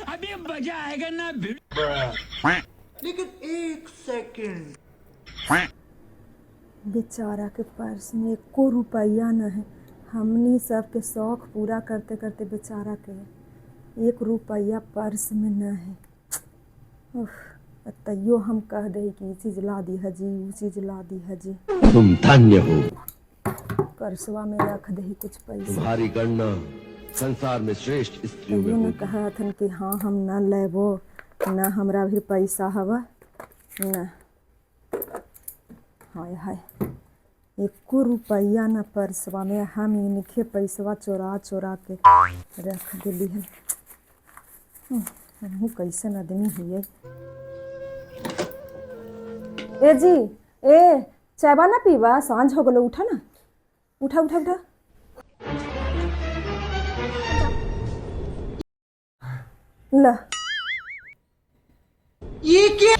अभी मजा आएगा ना। लेकिन एक सेकंड, बेचारा के पर्स में एको रुपया न है। हमनी सब के शौक पूरा करते करते बेचारा के 1 रुपया पर्स में न है। तैयो हम कह दे कि ई चीज ला दी हजी, वो चीज ला दी हजी। तुम धन्य हो, पर्सवा में रख दे कुछ पैसा। तुम्हारी गणना संसार में श्रेष्ठ स्त्रियों में तैयो न होगी। कहा थन कि हाँ हम न लेबो, न हमरा भी पैसा हवा न। हाय हाय, एको रुपया न पर्सवा में। हम इनके पैसवा चोरा चोरा के रख दिली है। हमहू कैसन आदमी हिये। ए जी, ए चायबा ना पीवा, सांझ हो गलो। उठा ना, उठा उठा उठा। ला ये क्या?